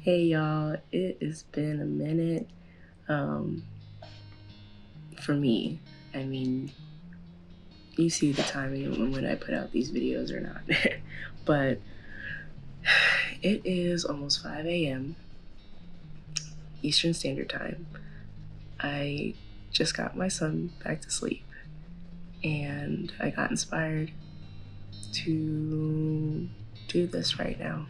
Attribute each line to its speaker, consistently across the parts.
Speaker 1: Hey y'all, it has been a minute um, for me. I mean, you see the timing when I put out these videos or not. But it is almost 5 a.m. Eastern Standard Time. I just got my son back to sleep and I got inspired to do this right now.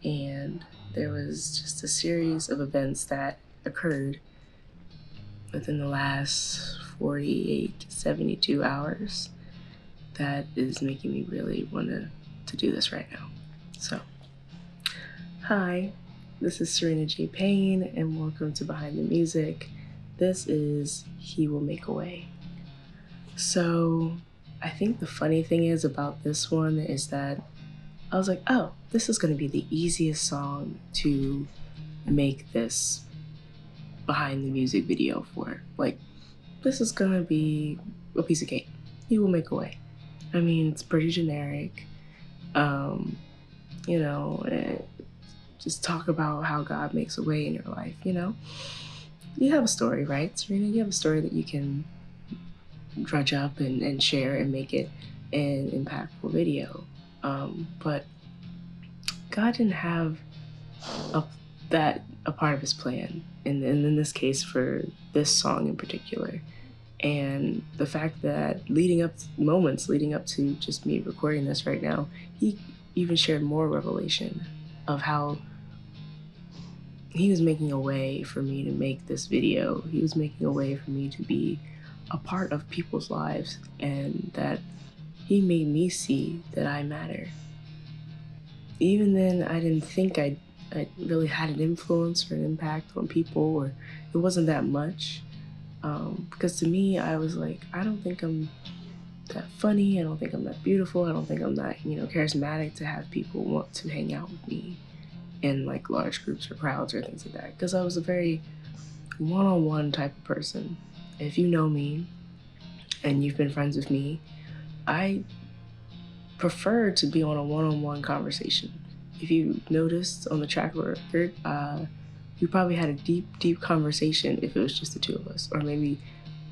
Speaker 1: And there was just a series of events that occurred within the last 48 to 72 hours that is making me really want to do this right now. So, hi, this is Serena J. Payne, and welcome to Behind the Music. This is He Will Make a Way. So, I think the funny thing is about this one is that I was like, oh, this is going to be the easiest song to make this behind the music video for. Like, this is gonna be a piece of cake. He will make a way. I mean, it's pretty generic. You know, just talk about how God makes a way in your life, you know? You have a story, right, Serena? You have a story that you can drudge up and share and make it an impactful video. But God didn't have a part of his plan, and in this case for this song in particular. And the fact that moments leading up to just me recording this right now, he even shared more revelation of how he was making a way for me to make this video. He was making a way for me to be a part of people's lives, and that he made me see that I matter. Even then, I didn't think I really had an influence or an impact on people, or it wasn't that much. Because to me, I was like, I don't think I'm that funny. I don't think I'm that beautiful. I don't think I'm that, charismatic to have people want to hang out with me in like large groups or crowds or things like that. Because I was a very one-on-one type of person. If you know me and you've been friends with me, I prefer to be on a one-on-one conversation. If you noticed on the track record, we probably had a deep conversation if it was just the two of us, or maybe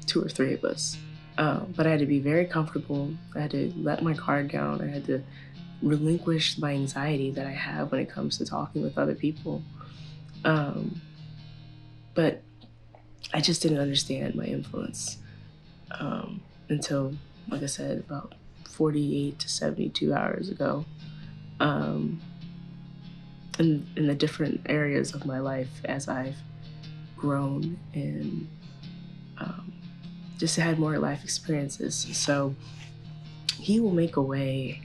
Speaker 1: two or three of us. But I had to be very comfortable. I had to let my guard down. I had to relinquish my anxiety that I have when it comes to talking with other people. But I just didn't understand my influence until, like I said, about 48 to 72 hours ago. In the different areas of my life as I've grown and just had more life experiences. So He Will Make a Way.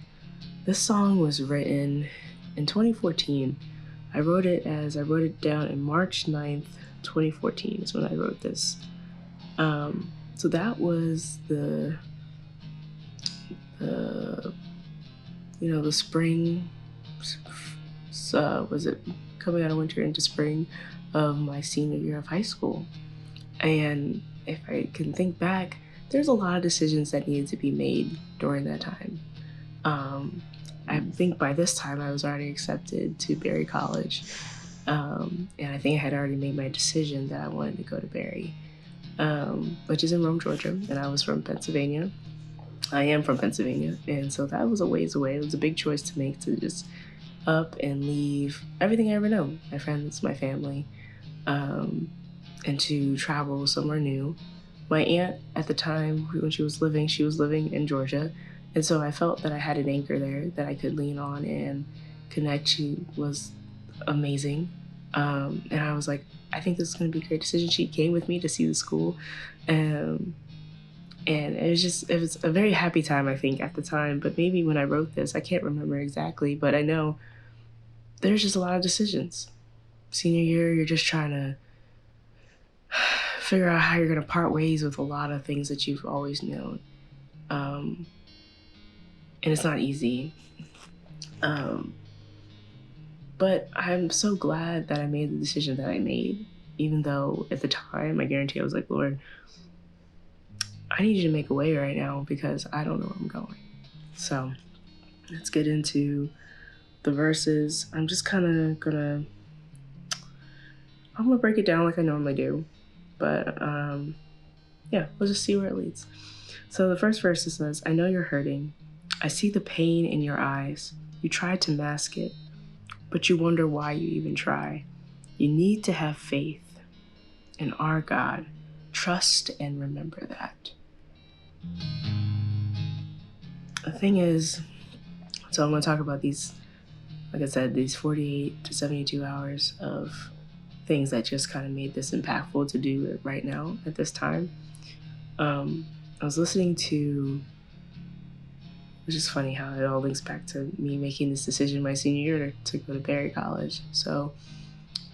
Speaker 1: This song was written in 2014. I wrote it down in March 9th, 2014 is when I wrote this. So that was the spring, was it coming out of winter into spring of my senior year of high school. And if I can think back, there's a lot of decisions that needed to be made during that time. I think by this time I was already accepted to Berry College. And I think I had already made my decision that I wanted to go to Berry, which is in Rome, Georgia. And I was from Pennsylvania. I am from Pennsylvania. And so that was a ways away. It was a big choice to make, to just up and leave everything I ever known, my friends, my family, and to travel somewhere new. My aunt at the time, when she was living in Georgia. And so I felt that I had an anchor there that I could lean on and connect. She was amazing. And I was like, I think this is going to be a great decision. She came with me to see the school. And it was a very happy time, I think, at the time. But maybe when I wrote this, I can't remember exactly, but I know there's just a lot of decisions. Senior year, you're just trying to figure out how you're going to part ways with a lot of things that you've always known. And it's not easy. But I'm so glad that I made the decision that I made, even though at the time, I guarantee I was like, Lord, I need you to make a way right now because I don't know where I'm going. So let's get into the verses, I'm gonna break it down like I normally do. But yeah, we'll just see where it leads. So the first verse says, I know you're hurting. I see the pain in your eyes. You tried to mask it, but you wonder why you even try. You need to have faith in our God. Trust and remember that. The thing is, so I'm going to talk about these, like I said, these 48 to 72 hours of things that just kind of made this impactful to do right now at this time. I was listening to, which is funny how it all links back to me making this decision my senior year to go to Berry College. So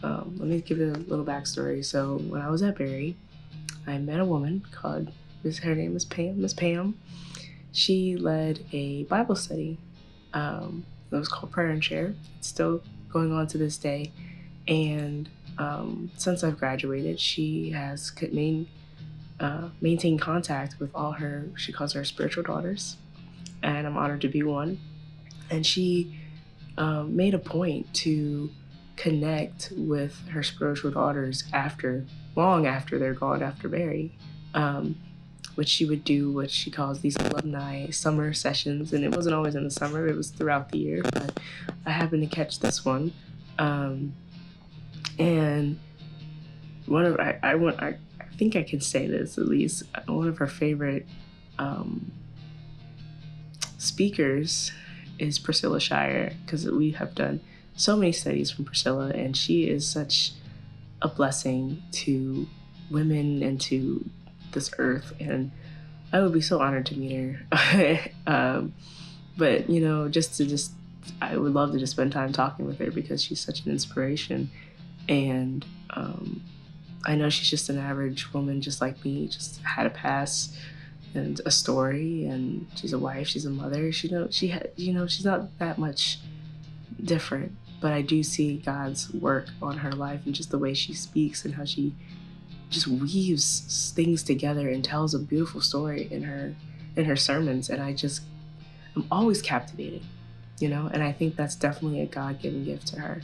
Speaker 1: let me give you a little backstory. So when I was at Berry, I met a woman called, her name is Pam, Miss Pam. She led a Bible study. It was called Prayer and Share. It's still going on to this day. And since I've graduated, she has maintained contact with all her, she calls her spiritual daughters. And I'm honored to be one. And she made a point to connect with her spiritual daughters long after they're gone after Berry, which she would do what she calls these alumni summer sessions. And it wasn't always in the summer, it was throughout the year, but I happened to catch this one. And one of, I think I can say this at least, one of her favorite speakers is Priscilla Shirer, because we have done so many studies from Priscilla, and she is such a blessing to women and to this earth, and I would be so honored to meet her. But you know, I would love to just spend time talking with her because she's such an inspiration, and I know she's just an average woman just like me, just had a past and a story, and she's a wife, she's a mother. She's not that much different, but I do see God's work on her life and just the way she speaks and how she just weaves things together and tells a beautiful story in her sermons. And I'm always captivated, and I think that's definitely a God-given gift to her.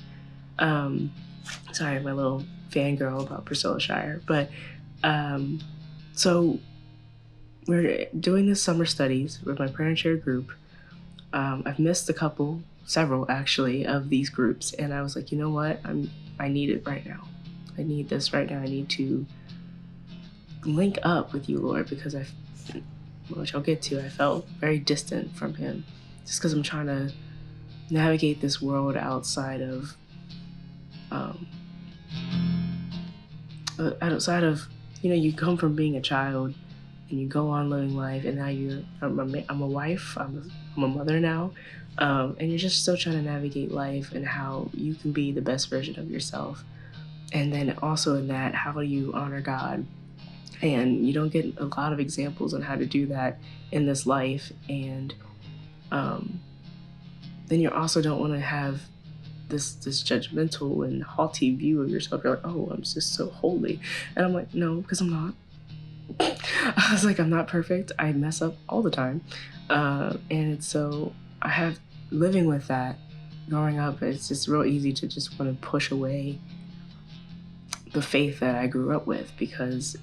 Speaker 1: Sorry, my little fangirl about Priscilla Shirer, but so we're doing this summer studies with my Prayer and Share group. I've missed several actually, of these groups, and I was like, you know what? I need it right now. I need this right now. I need to link up with you, Lord, because which I'll get to, I felt very distant from him just because I'm trying to navigate this world outside of you come from being a child and you go on living life, and now I'm a wife, I'm a mother now, and you're just still trying to navigate life and how you can be the best version of yourself. And then also in that, how do you honor God? And you don't get a lot of examples on how to do that in this life. And then you also don't want to have this judgmental and haughty view of yourself. You're like, oh, I'm just so holy. And I'm like, no, because I'm not. I was like, I'm not perfect. I mess up all the time. And so I have, living with that, growing up, it's just real easy to just want to push away the faith that I grew up with because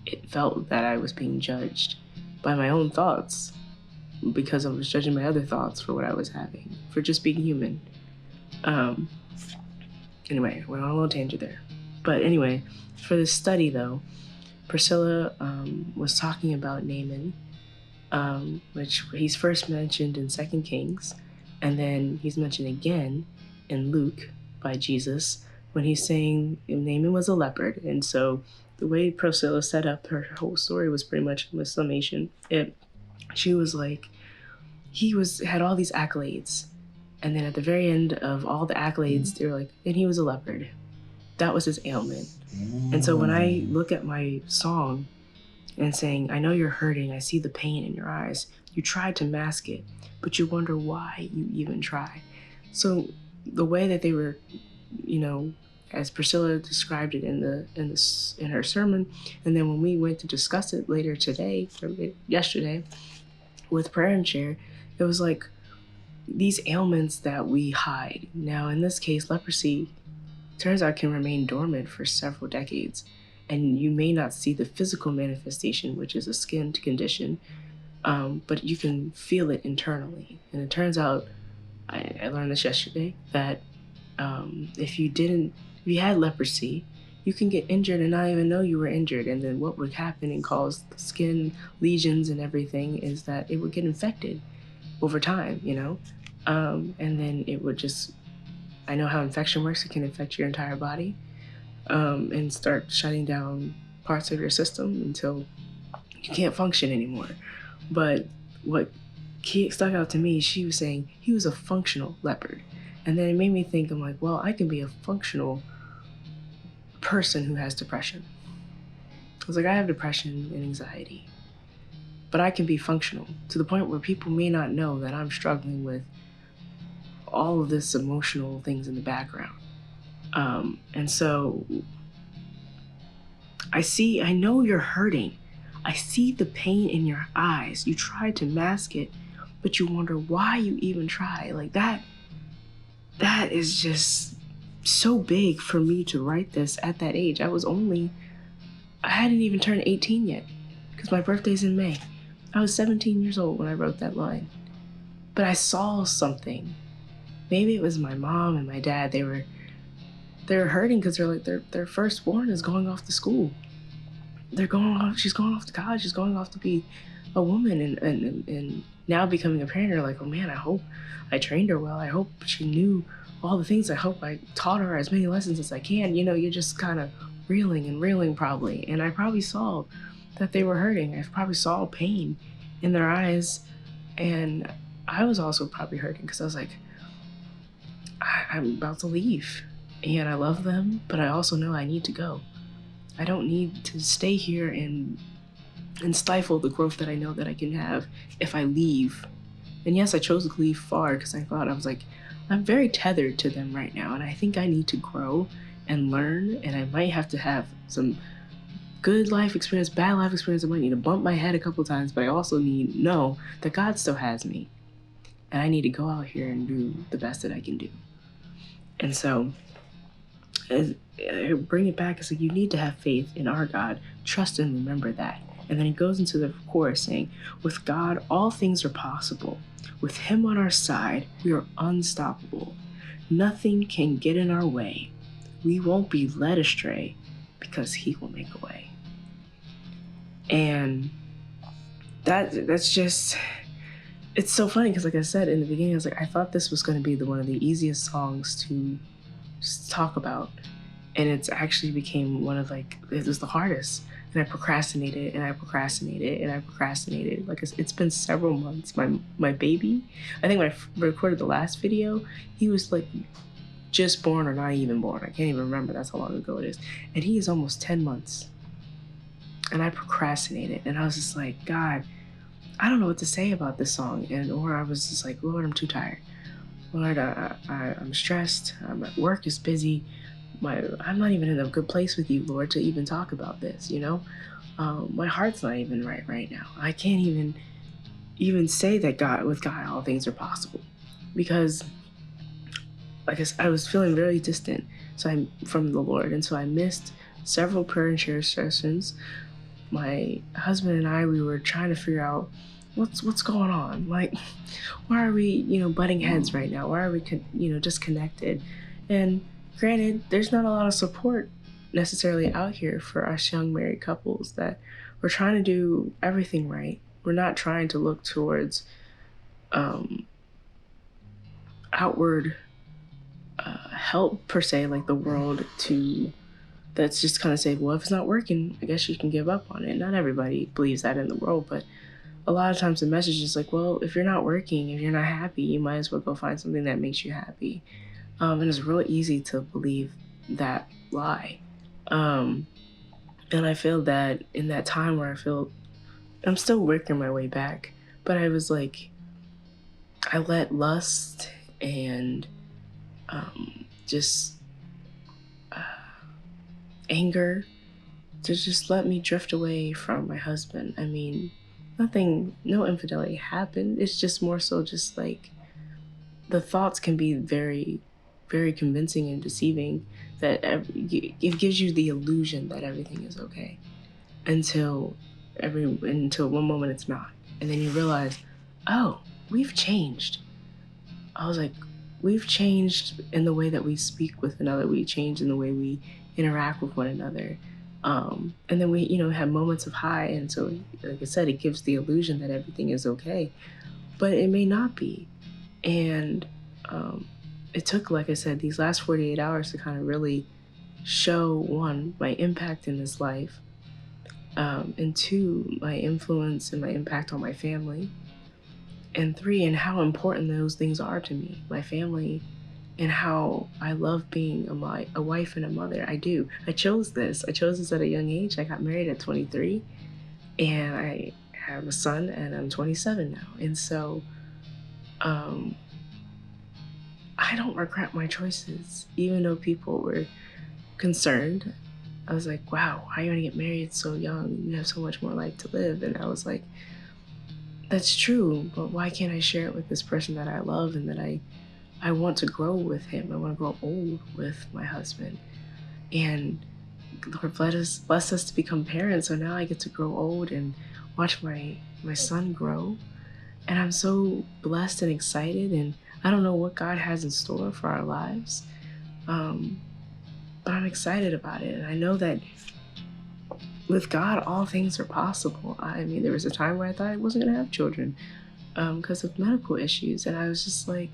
Speaker 1: it felt that I was being judged by my own thoughts because I was judging my other thoughts for what I was having, for just being human. Anyway, went on a little tangent there. But anyway, for this study though, Priscilla was talking about Naaman, which he's first mentioned in 2 Kings, and then he's mentioned again in Luke by Jesus when he's saying Naaman was a leopard. And so the way Priscilla set up her whole story was pretty much a summation. She was like, had all these accolades, and then at the very end of all the accolades, they were like, and he was a leopard. That was his ailment. And so when I look at my song and saying, I know you're hurting, I see the pain in your eyes, you tried to mask it, but you wonder why you even try. So the way that they were, as Priscilla described it in her sermon, and then when we went to discuss it yesterday with Prayer and Share, it was like, these ailments that we hide. Now, in this case, leprosy turns out can remain dormant for several decades, and you may not see the physical manifestation, which is a skin condition, but you can feel it internally. And it turns out, I learned this yesterday, that if you had leprosy, you can get injured and not even know you were injured. And then what would happen and cause skin lesions and everything is that it would get infected over time, and then it would just, I know how infection works. It can infect your entire body, and start shutting down parts of your system until you can't function anymore. But what stuck out to me, she was saying he was a functional leopard. And then it made me think, I'm like, well, I can be a functional person who has depression. I was like, I have depression and anxiety, but I can be functional to the point where people may not know that I'm struggling with all of this emotional things in the background. And so I know you're hurting. I see the pain in your eyes. You try to mask it, but you wonder why you even try. Like that is just so big for me to write this at that age. I hadn't even turned 18 yet, because my birthday's in May. I was 17 years old when I wrote that line. But I saw something. Maybe it was my mom and my dad. They were hurting because they're like, their firstborn is going off to school. She's going off to college, she's going off to be a woman, and now becoming a parent. They're like, oh man, I hope I trained her well. I hope she knew all the things. I hope I taught her as many lessons as I can. You're just kind of reeling probably. And I probably saw that they were hurting. I probably saw pain in their eyes. And I was also probably hurting because I was like, I'm about to leave. And I love them, but I also know I need to go. I don't need to stay here and stifle the growth that I know that I can have if I leave. And yes, I chose to leave far because I was like, I'm very tethered to them right now, and I think I need to grow and learn, and I might have to have some good life experience, bad life experience. I might need to bump my head a couple times, but I also need to know that God still has me, and I need to go out here and do the best that I can do. And so I bring it back. It's like, you need to have faith in our God. Trust and remember that. And then he goes into the chorus saying, with God, all things are possible. With him on our side, we are unstoppable. Nothing can get in our way. We won't be led astray because he will make a way. And that's just, it's so funny because, like I said in the beginning, I was like, I thought this was going to be one of the easiest songs to talk about. And it's actually became one of, like, it was the hardest. And I procrastinated and I procrastinated and I procrastinated. Like, it's been several months. My baby, I think when I recorded the last video, he was like just born or not even born. I can't even remember. That's how long ago it is. And he is almost 10 months. And I procrastinated. And I was just like, God, I don't know what to say about this song. Or I was just like, Lord, I'm too tired. Lord, I'm stressed. My work is busy. I'm not even in a good place with you, Lord, to even talk about this, my heart's not even right now. I can't even say that with God, all things are possible, because like I was feeling very distant from the Lord. And so I missed several prayer and share sessions. My husband and I, we were trying to figure out what's going on. Like, why are we, butting heads right now? Why are we, disconnected? And granted, there's not a lot of support necessarily out here for us young married couples that we're trying to do everything right. We're not trying to look towards outward help per se, like the world that's just kind of say, well, if it's not working, I guess you can give up on it. Not everybody believes that in the world, but a lot of times the message is like, well, if you're not working, if you're not happy, you might as well go find something that makes you happy. And it's real easy to believe that lie. And I feel that in that time where I'm still working my way back, but I was like, I let lust and just anger to just let me drift away from my husband. No infidelity happened. It's just more so just like the thoughts can be very, very convincing and deceiving, that it gives you the illusion that everything is okay until one moment it's not. And then you realize, oh, we've changed. I was like, we've changed in the way that we speak with another. We changed in the way we interact with one another. And then we, have moments of high. And so, like I said, it gives the illusion that everything is okay, but it may not be. And it took, like I said, these last 48 hours to kind of really show, one, my impact in this life, and two, my influence and my impact on my family, and three, and how important those things are to me, my family, and how I love being a wife and a mother. I do. I chose this. I chose this at a young age. I got married at 23, and I have a son, and I'm 27 now. And so I don't regret my choices, even though people were concerned. I was like, wow, how are you gonna get married so young? You have so much more life to live. And I was like, that's true, but why can't I share it with this person that I love and that I want to grow with him? I want to grow old with my husband. And Lord bless us to become parents. So now I get to grow old and watch my son grow. And I'm so blessed and excited, and I don't know what God has in store for our lives. But I'm excited about it. And I know that with God, all things are possible. I mean, there was a time where I thought I wasn't going to have children because of medical issues. And I was just like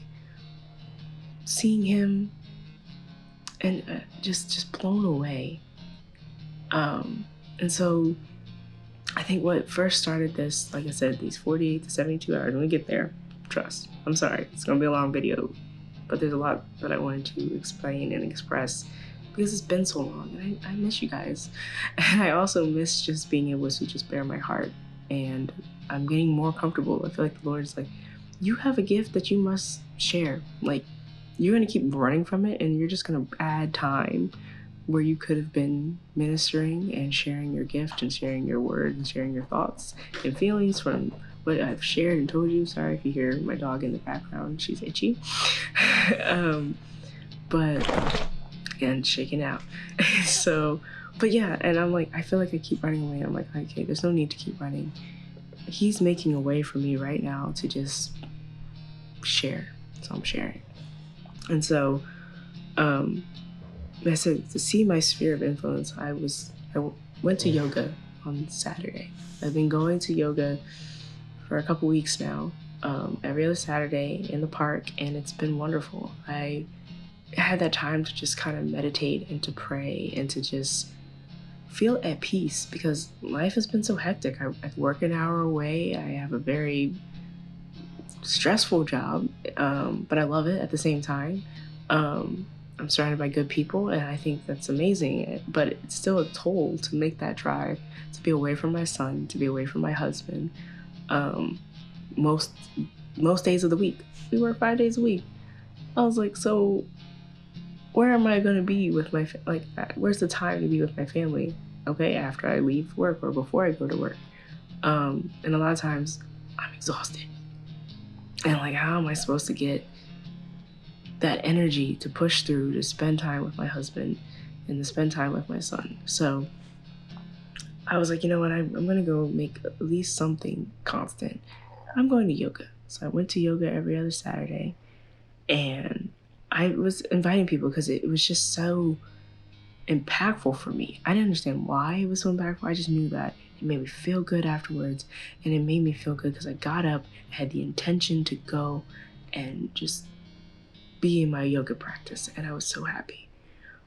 Speaker 1: seeing him and just blown away. And so I think what first started this, like I said, these 48 to 72 hours, when we get there, trust. I'm sorry, it's going to be a long video, but there's a lot that I wanted to explain and express because it's been so long, and I miss you guys. And I also miss just being able to just bare my heart, and I'm getting more comfortable. I feel like the Lord is like, you have a gift that you must share. Like, you're going to keep running from it, and you're just going to add time where you could have been ministering and sharing your gift and sharing your word and sharing your thoughts and feelings from what I've shared and told you. Sorry if you hear my dog in the background, she's itchy. But again, shaking out. So, but yeah, and I'm like, I feel like I keep running away. I'm like, okay, there's no need to keep running. He's making a way for me right now to just share. So I'm sharing. And so, I said, to see my sphere of influence, I went to yoga on Saturday. I've been going to yoga for a couple weeks now, every other Saturday in the park, and it's been wonderful. I had that time to just kind of meditate and to pray and to just feel at peace because life has been so hectic. I work an hour away. I have a very stressful job, but I love it at the same time. I'm surrounded by good people, and I think that's amazing. But it's still a toll to make that drive, to be away from my son, to be away from my husband. Most days of the week, we work 5 days a week. I was like, so where am I going to be with my where's the time to be with my family? Okay, after I leave work or before I go to work. And a lot of times I'm exhausted, and like, how am I supposed to get that energy to push through, to spend time with my husband and to spend time with my son? So I was like, you know what, I'm going to go make at least something constant. I'm going to yoga. So I went to yoga every other Saturday, and I was inviting people because it was just so impactful for me. I didn't understand why it was so impactful. I just knew that it made me feel good afterwards, and it made me feel good because I got up, had the intention to go and just be in my yoga practice, and I was so happy.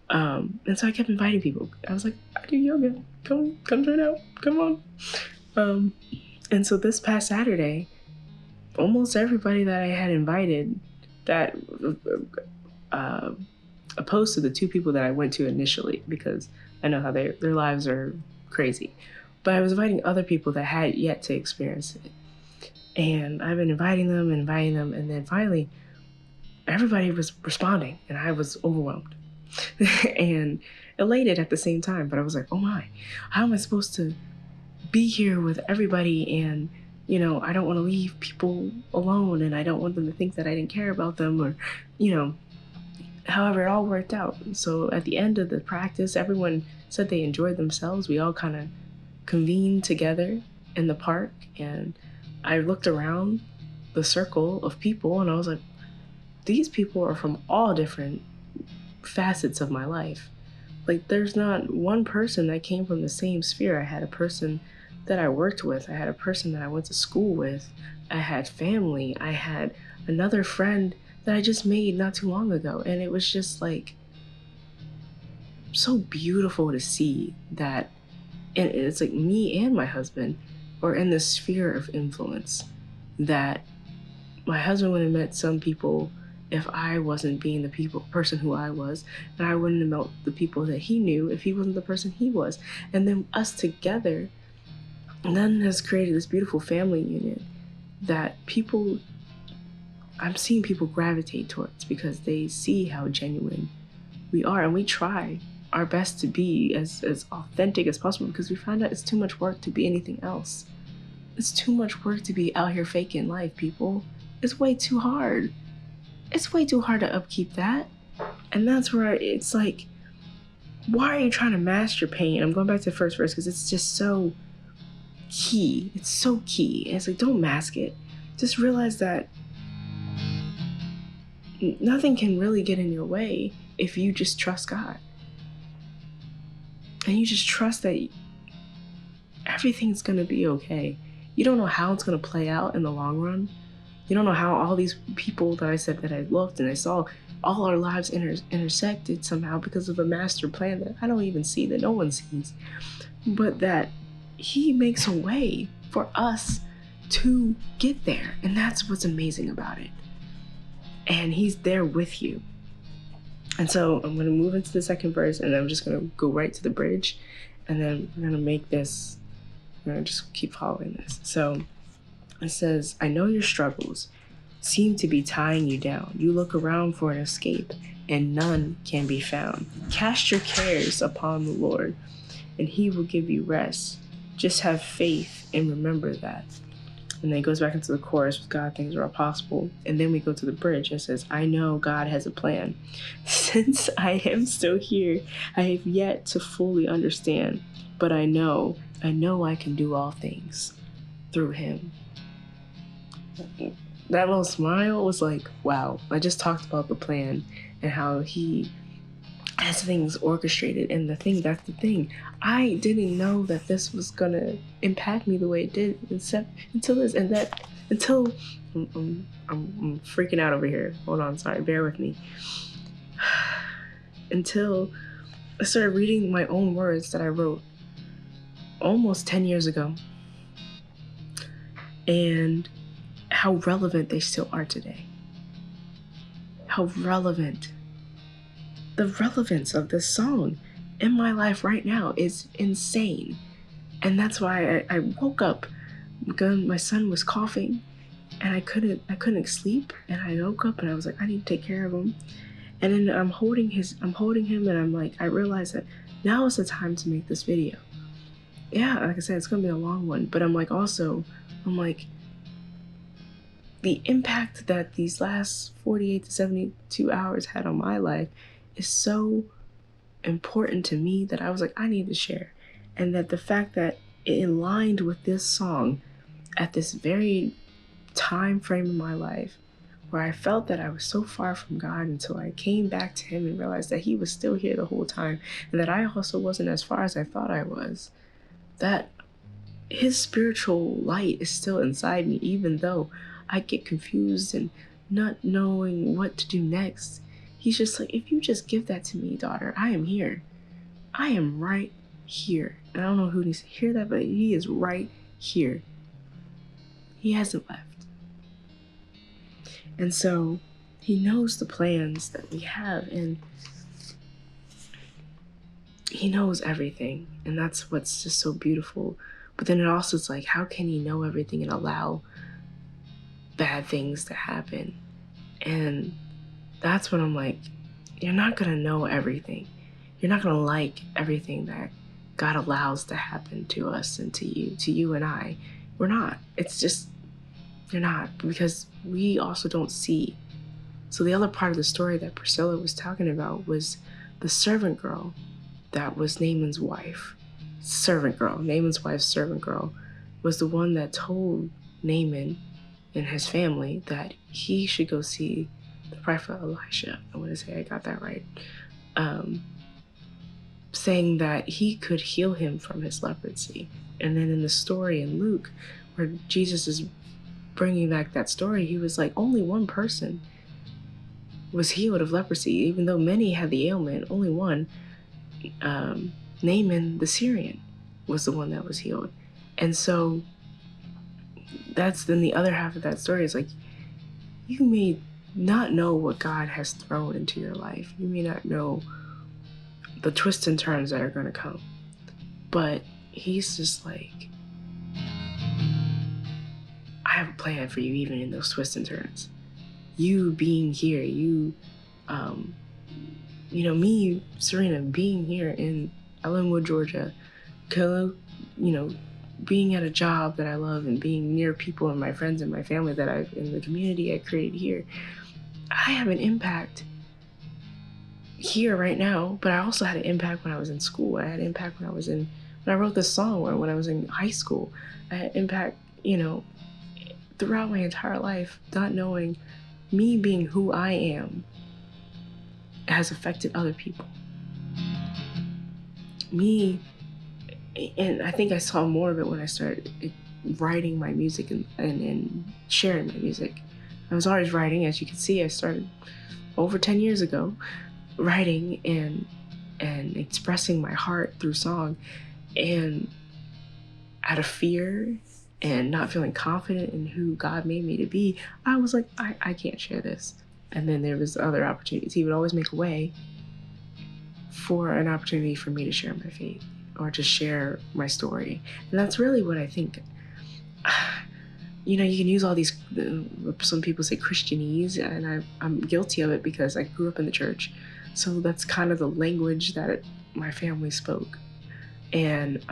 Speaker 1: And so I kept inviting people. I was like, I do yoga. Come join out. Come on. And so this past Saturday, almost everybody that I had invited, that opposed to the two people that I went to initially, because I know how their lives are crazy, but I was inviting other people that had yet to experience it. And I've been inviting them, and then finally everybody was responding, and I was overwhelmed and elated at the same time. But I was like, oh my, how am I supposed to be here with everybody and I don't want to leave people alone, and I don't want them to think that I didn't care about them, or, you know, however, it all worked out. So at the end of the practice, everyone said they enjoyed themselves. We all kind of convened together in the park, and I looked around the circle of people and I was like, these people are from all different facets of my life. Like, there's not one person that came from the same sphere. I had a person that I worked with, I had a person that I went to school with, I had family, I had another friend that I just made not too long ago. And it was just like so beautiful to see that. And it's like me and my husband are in this sphere of influence that my husband would have met some people if I wasn't being the person who I was, and I wouldn't have met the people that he knew if he wasn't the person he was. And then us together then has created this beautiful family unit that I'm seeing people gravitate towards because they see how genuine we are, and we try our best to be as authentic as possible because we find out it's too much work to be anything else. It's too much work to be out here faking life, people. It's way too hard. It's way too hard to upkeep that. And that's where it's like, why are you trying to mask your pain? I'm going back to the first verse because it's just so key. It's so key. And it's like, don't mask it. Just realize that nothing can really get in your way if you just trust God. And you just trust that everything's going to be okay. You don't know how it's going to play out in the long run. You don't know how all these people that I said that I looked and I saw, all our lives intersected somehow because of a master plan that I don't even see, that no one sees. But that he makes a way for us to get there. And that's what's amazing about it. And he's there with you. And so I'm going to move into the second verse, and I'm just going to go right to the bridge. And then we're going to make this, we're going to just keep following this. So it says, I know your struggles seem to be tying you down. You look around for an escape, and none can be found. Cast your cares upon the Lord, and he will give you rest. Just have faith and remember that. And then it goes back into the chorus, with God things are all possible. And then we go to the bridge and it says, I know God has a plan. Since I am still here, I have yet to fully understand. But I know I can do all things through him. That little smile was like, wow. I just talked about the plan and how he has things orchestrated. And that's the thing. I didn't know that this was gonna impact me the way it did, until I'm freaking out over here. Hold on, sorry, bear with me. Until I started reading my own words that I wrote almost 10 years ago, and how relevant they still are today. How relevant. The relevance of this song in my life right now is insane. And that's why I woke up because my son was coughing and I couldn't sleep, and I woke up and I was like, I need to take care of him. And then I'm holding him, and I'm like, I realized that now is the time to make this video. Yeah, like I said, it's gonna be a long one, but I'm like, the impact that these last 48 to 72 hours had on my life is so important to me that I was like, I need to share. And that the fact that it aligned with this song at this very time frame in my life where I felt that I was so far from God until I came back to him and realized that he was still here the whole time, and that I also wasn't as far as I thought I was. That his spiritual light is still inside me, even though I get confused and not knowing what to do next. He's just like, if you just give that to me, daughter, I am here. I am right here. And I don't know who needs to hear that, but he is right here. He hasn't left. And so he knows the plans that we have, and he knows everything. And that's what's just so beautiful. But then it also is like, how can he know everything and allow bad things to happen? And that's when I'm like, you're not gonna know everything. You're not gonna like everything that God allows to happen to us and to you and I. We're not. It's just, you're not, because we also don't see. So the other part of the story that Priscilla was talking about was the servant girl that was Naaman's wife. Naaman's wife's servant girl was the one that told Naaman and his family that he should go see the prophet Elisha. I want to say I got that right. Saying that he could heal him from his leprosy. And then in the story in Luke, where Jesus is bringing back that story, he was like, only one person was healed of leprosy, even though many had the ailment. Only one, Naaman the Syrian, was the one that was healed. And so that's then the other half of that story is like, you may not know what God has thrown into your life. You may not know the twists and turns that are going to come. But he's just like, I have a plan for you even in those twists and turns. You being here, me, Serena, being here in Ellenwood, Georgia, being at a job that I love and being near people and my friends and my family that I've, in the community I created here, I have an impact here right now, but I also had an impact when I was in school. I had an impact when I wrote this song, or when I was in high school. I had impact, throughout my entire life, not knowing me being who I am has affected other people. And I think I saw more of it when I started writing my music and sharing my music. I was always writing, as you can see. I started over 10 years ago writing and expressing my heart through song, and out of fear and not feeling confident in who God made me to be, I was like, I can't share this. And then there was other opportunities. He would always make a way for an opportunity for me to share my faith or to share my story. And that's really what I think. You can use all these, some people say Christianese, and I'm guilty of it because I grew up in the church. So that's kind of the language that my family spoke. And,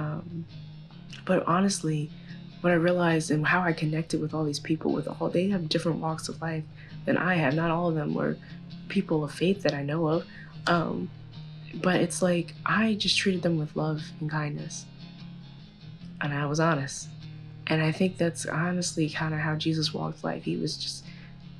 Speaker 1: but honestly, what I realized and how I connected with all these people, they have different walks of life than I have. Not all of them were people of faith that I know of. But it's like, I just treated them with love and kindness. And I was honest. And I think that's honestly kind of how Jesus walked life. He was just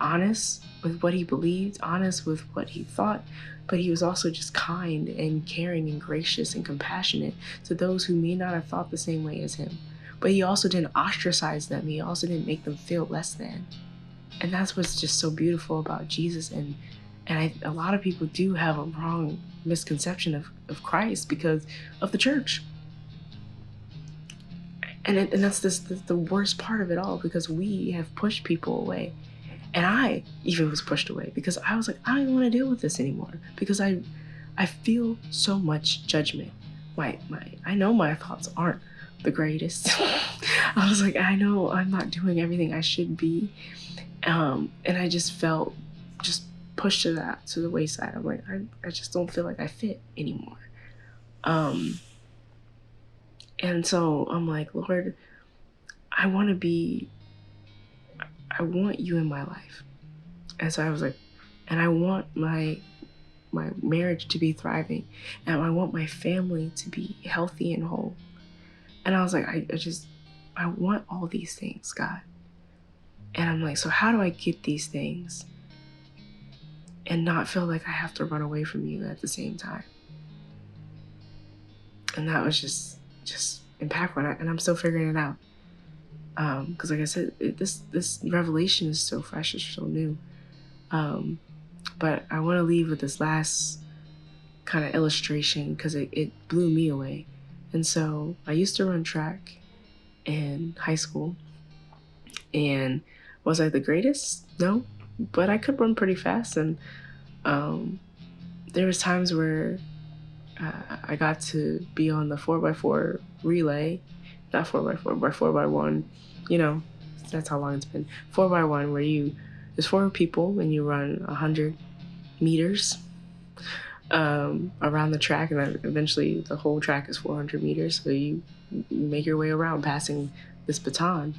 Speaker 1: honest with what he believed, honest with what he thought, but he was also just kind and caring and gracious and compassionate to those who may not have thought the same way as him. But he also didn't ostracize them. He also didn't make them feel less than. And that's what's just so beautiful about Jesus. And a lot of people do have a wrong misconception of Christ because of the church. And that's the worst part of it all, because we have pushed people away. And I even was pushed away because I was like, I don't even want to deal with this anymore, because I feel so much judgment. I know my thoughts aren't the greatest. I was like, I know I'm not doing everything I should be. And I just felt just pushed to the wayside. I'm like, I just don't feel like I fit anymore. And so I'm like, Lord, I want you in my life. And so I was like, and I want my marriage to be thriving, and I want my family to be healthy and whole. And I was like, I want all these things, God. And I'm like, so how do I get these things and not feel like I have to run away from you at the same time? And that was just impactful, and I'm still figuring it out. Because like I said, this revelation is so fresh, it's so new. But I want to leave with this last kind of illustration, because it blew me away. And so I used to run track in high school, and was I the greatest? No, but I could run pretty fast. And there was times where I got to be on the 4x4 relay, not 4x4, but 4x1. That's how long it's been. 4x1, where there's 4 people and you run 100 meters around the track, and then eventually the whole track is 400 meters. So you make your way around, passing this baton.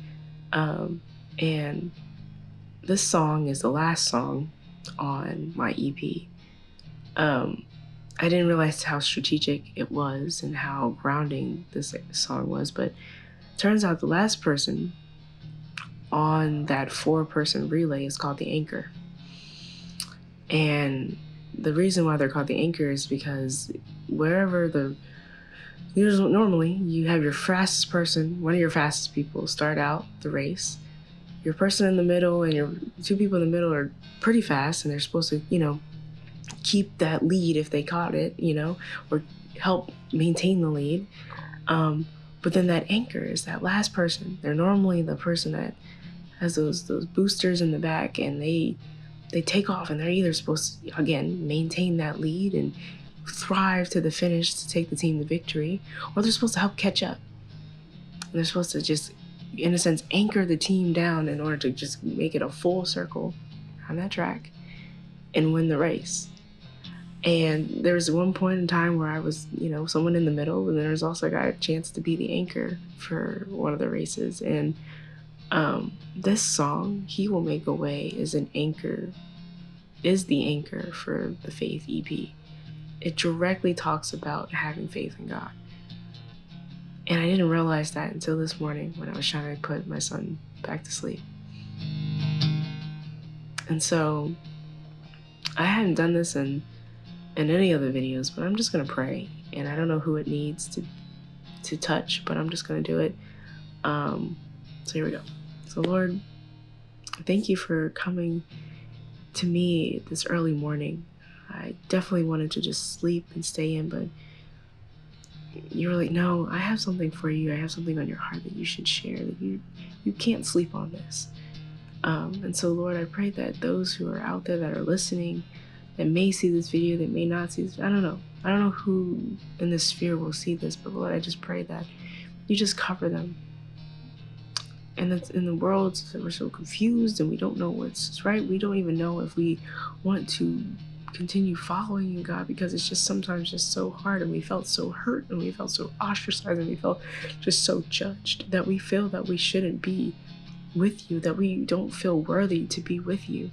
Speaker 1: And this song is the last song on my EP. I didn't realize how strategic it was and how grounding this song was, but turns out the last person on that 4-person relay is called the anchor. And the reason why they're called the anchor is because normally you have your fastest person, one of your fastest people start out the race. Your person in the middle and your 2 people in the middle are pretty fast, and they're supposed to, keep that lead if they caught it, or help maintain the lead. But then that anchor is that last person. They're normally the person that has those boosters in the back, and they take off, and they're either supposed to, again, maintain that lead and thrive to the finish to take the team to victory, or they're supposed to help catch up. And they're supposed to just, in a sense, anchor the team down in order to just make it a full circle on that track and win the race. And there was one point in time where I was, someone in the middle, and there was also got a chance to be the anchor for one of the races. And this song, He Will Make a Way, is the anchor for the Faith EP. It directly talks about having faith in God. And I didn't realize that until this morning when I was trying to put my son back to sleep. And so I hadn't done this in any other videos, but I'm just going to pray. And I don't know who it needs to touch, but I'm just going to do it. So here we go. So Lord, thank you for coming to me this early morning. I definitely wanted to just sleep and stay in, but you were like, no, I have something for you. I have something on your heart that you should share, that you can't sleep on this. And so Lord, I pray that those who are out there that are listening, that may see this video, that may not see this, I don't know who in this sphere will see this, but Lord, I just pray that you just cover them. And that's in the world, we're so confused and we don't know what's right. We don't even know if we want to continue following you, God, because it's just sometimes just so hard, and we felt so hurt, and we felt so ostracized, and we felt just so judged that we feel that we shouldn't be with you, that we don't feel worthy to be with you.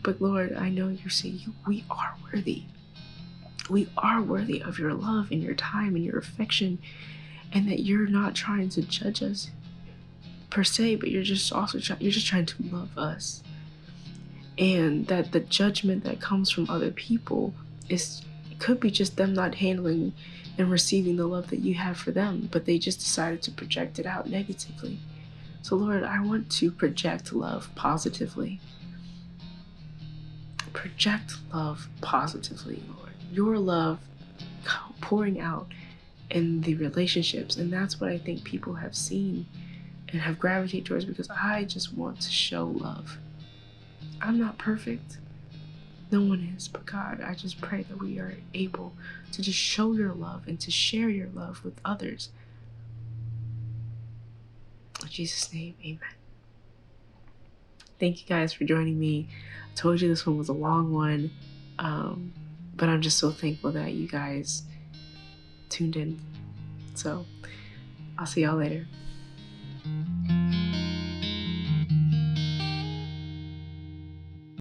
Speaker 1: But Lord, I know you say we are worthy. We are worthy of your love and your time and your affection, and that you're not trying to judge us per se, but you're just trying to love us. And that the judgment that comes from other people could be just them not handling and receiving the love that you have for them, but they just decided to project it out negatively. So Lord, I want to project love positively. Project love positively, Lord. Your love pouring out in the relationships. And that's what I think people have seen and have gravitated towards, because I just want to show love. I'm not perfect. No one is, but God, I just pray that we are able to just show your love and to share your love with others. In Jesus' name, amen. Thank you guys for joining me. I told you this one was a long one, but I'm just so thankful that you guys tuned in. So I'll see y'all later.